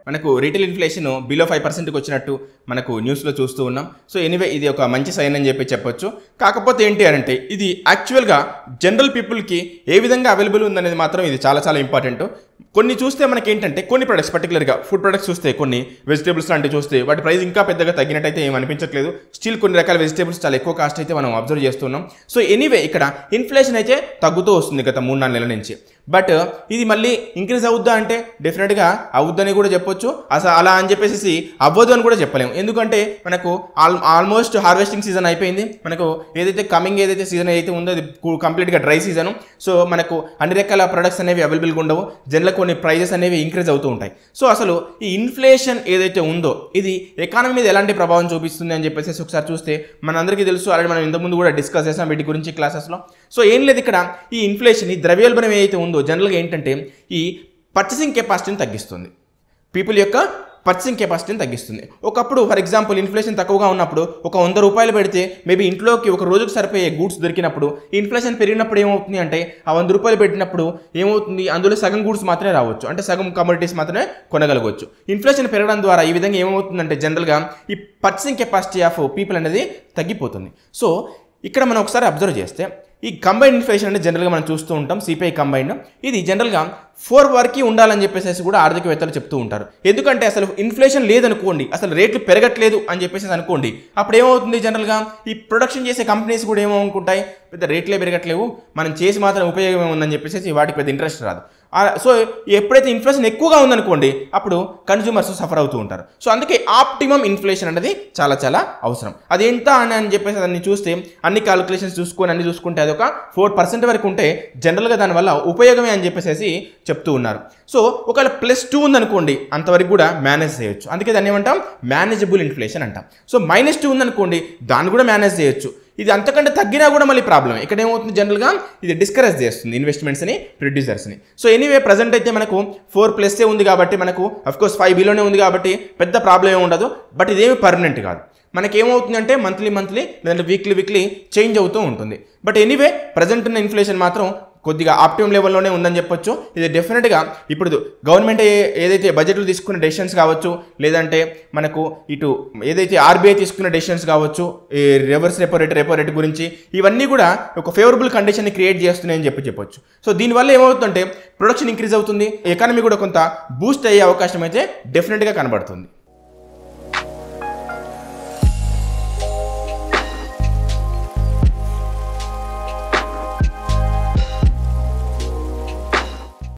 మనకు retail inflation below 5%కి వచ్చినట్టు మనకు న్యూస్లో చూస్తూ ఉన్నాం. సో ఎనీవే ఇది ఒక మంచి సైన్ అని చెప్పొచ్చు. కాకపోతే ఏంటి అంటే ఇది యాక్చువల్గా జనరల్ పీపుల్కి ఏ విధంగా అవైలబుల్ ఉందనేది మాత్రం ఇది చాలా చాలా ఇంపార్టెంట్. కొన్ని చూస్తే మనకి ఏంటంటే కొన్ని ప్రొడక్ట్స్ పర్టికులర్గా ఫుడ్ ప్రొడక్ట్స్ చూస్తే కొన్ని వెజిటేబుల్స్ లాంటివి చూస్తే వాటి ప్రైస్ ఇంకా పెద్దగా తగ్గినట్టయితే ఏం అనిపించట్లేదు. స్టిల్ కొన్ని రకాల వెజిటేబుల్స్ చాలా ఎక్కువ కాస్ట్ అయితే మనం అబ్జర్వ్ చేస్తున్నాం. సో ఎనీవే ఇక్కడ ఇన్ఫ్లేషన్ అయితే తగ్గుతూ వస్తుంది గత 3-4 నెలల నుంచి. బట్ ఇది మళ్ళీ ఇంక్రీజ్ అవుద్దా అంటే డెఫినెట్గా అవుద్దని కూడా చెప్పొచ్చు. అసలు అలా అని చెప్పేసి అవ్వదు అని కూడా చెప్పలేము. ఎందుకంటే మనకు ఆల్మోస్ట్ హార్వెస్టింగ్ సీజన్ అయిపోయింది. మనకు ఏదైతే సీజన్ అయితే ఉందో అది కంప్లీట్గా డ్రై సీజను. సో మనకు అన్ని రకాల ప్రొడక్ట్స్ అనేవి అవైలబుల్గా ఉండవు. జనరల్గా కొన్ని ప్రైజెస్ అనేవి ఇంక్రీజ్ అవుతూ ఉంటాయి. సో అసలు ఈ ఇన్ఫ్లేషన్ ఏదైతే ఉందో ఇది ఎకానమీ మీద ఎలాంటి ప్రభావం చూపిస్తుంది అని చెప్పేసి ఒకసారి చూస్తే మనందరికీ తెలుసు. ఆల్రెడీ మనం ఇంతకుముందు కూడా డిస్కస్ చేసాం వీటి గురించి క్లాసెస్లో. సో ఏం లేదు, ఇక్కడ ఈ ఇన్ఫ్లేషన్ ఈ ద్రవ్యోల్బణం ఏదైతే ఉందో జనరల్గా ఏంటంటే ఈ పర్చేసింగ్ కెపాసిటీని తగ్గిస్తుంది. పీపుల్ యొక్క పర్చేసింగ్ కెపాసిటీని తగ్గిస్తుంది. ఒకప్పుడు ఫర్ ఎగ్జాంపుల్ ఇన్ఫ్లేషన్ తక్కువగా ఉన్నప్పుడు ఒక 100 రూపాయలు పెడితే మేబీ ఇంట్లోకి ఒక రోజుకు సరిపోయే గూడ్స్ దొరికినప్పుడు ఇన్ఫ్లేషన్ పెరిగినప్పుడు ఏమవుతుంది అంటే ఆ 100 రూపాయలు పెట్టినప్పుడు ఏమవుతుంది, అందులో సగం గూడ్స్ మాత్రమే రావచ్చు, అంటే సగం కమోడిటీస్ మాత్రమే కొనగలగవచ్చు. ఇన్ఫ్లేషన్ పెరగడం ద్వారా ఈ విధంగా ఏమవుతుందంటే జనరల్గా ఈ పర్చేసింగ్ కెపాసిటీ ఆఫ్ పీపుల్ అనేది తగ్గిపోతుంది. సో ఇక్కడ మనం ఒకసారి అబ్జర్వ్ చేస్తే ఈ కంబైన్డ్ ఇన్ఫ్లేషన్ అంటే జనరల్గా మనం చూస్తూ ఉంటాం సిపిఐ కంబైన్డ్. ఇది జనరల్గా 4 వరకు ఉండాలని చెప్పేసి కూడా ఆర్థికవేత్తలు చెప్తూ ఉంటారు. ఎందుకంటే అసలు ఇన్ఫ్లేషన్ లేదనుకోండి, అసలు రేట్లు పెరగట్లేదు అని చెప్పేసి అనుకోండి, అప్పుడు ఏమవుతుంది జనరల్గా ఈ ప్రొడక్షన్ చేసే కంపెనీస్ కూడా ఏమనుకుంటాయి, పెద్ద రేట్లే పెరగట్లేవు, మనం చేసి మాత్రం ఉపయోగం ఉందని చెప్పేసి వాటికి పెద్ద ఇంట్రెస్ట్ రాదు. సో ఎప్పుడైతే ఇన్ఫ్లేషన్ ఎక్కువగా ఉందనుకోండి అప్పుడు కన్జ్యూమర్స్ సఫర్ అవుతూ ఉంటారు. సో అందుకే ఆప్టిమమ్ ఇన్ఫ్లేషన్ అనేది చాలా చాలా అవసరం. అది ఎంత అని చెప్పేసి దాన్ని చూస్తే అన్ని క్యాలిక్యులేషన్స్ చూసుకుంటే అది ఒక 4% వరకు ఉంటే జనరల్గా దానివల్ల ఉపయోగమే అని చెప్పేసి చెప్తూ ఉన్నారు. సో ఒకవేళ +2 ఉందనుకోండి అంతవరకు కూడా మేనేజ్ చేయొచ్చు. అందుకే దాన్ని ఏమంటాం, మేనేజబుల్ ఇన్ఫ్లేషన్ అంటాం. సో -2 ఉందనుకోండి దాన్ని కూడా మేనేజ్ చేయొచ్చు. ఇది అంతకంటే తగ్గినా కూడా మళ్ళీ ప్రాబ్లమే. ఇక్కడ ఏమవుతుంది జనరల్గా ఇది డిస్కరేజ్ చేస్తుంది ఇన్వెస్ట్మెంట్స్ని, ప్రొడ్యూసర్స్ని. సో ఎనీవే ప్రజెంట్ అయితే మనకు 4+ ఉంది కాబట్టి మనకు అఫ్కోర్స్ 5 బిలోనే ఉంది కాబట్టి పెద్ద ప్రాబ్లం ఏమి ఉండదు. బట్ ఇదేమి పర్మనెంట్ కాదు. మనకేమవుతుందంటే మంత్లీ లేదంటే వీక్లీ చేంజ్ అవుతూ ఉంటుంది. బట్ ఎనీవే ప్రజెంట్ ఉన్న ఇన్ఫ్లేషన్ మాత్రం కొద్దిగా ఆప్టిమమ్ లెవెల్లోనే ఉందని చెప్పొచ్చు. ఇది డెఫినెట్గా ఇప్పుడు గవర్నమెంట్ ఏదైతే బడ్జెట్లు తీసుకున్న డెసిషన్స్ కావచ్చు, లేదంటే మనకు ఇటు ఏదైతే ఆర్బీఐ తీసుకున్న డెసిషన్స్ కావచ్చు, ఈ రివర్స్ రెపో రేట్ గురించి ఇవన్నీ కూడా ఒక ఫేవరబుల్ కండిషన్ని క్రియేట్ చేస్తున్నాయని చెప్పొచ్చు. సో దీనివల్ల ఏమవుతుందంటే ప్రొడక్షన్ ఇంక్రీజ్ అవుతుంది, ఎకానమీ కూడా కొంత బూస్ట్ అయ్యే అవకాశం అయితే డెఫినెట్గా కనబడుతుంది.